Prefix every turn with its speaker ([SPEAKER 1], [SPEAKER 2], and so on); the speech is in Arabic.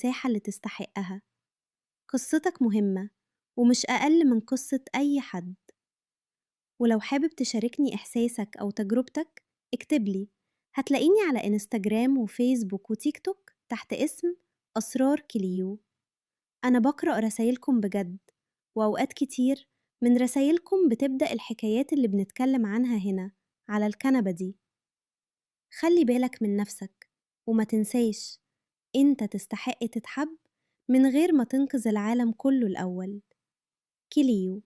[SPEAKER 1] المساحة اللي تستحقها. قصتك مهمة ومش أقل من قصة أي حد. ولو حابب تشاركني إحساسك أو تجربتك اكتبلي، هتلاقيني على إنستجرام وفيسبوك وتيك توك تحت اسم أسرار كليو. أنا بقرأ رسايلكم بجد، وأوقات كتير من رسايلكم بتبدأ الحكايات اللي بنتكلم عنها هنا على الكنبة دي. خلي بالك من نفسك، وما تنساش أنت تستحق تتحب من غير ما تنقذ العالم كله الأول. كليو.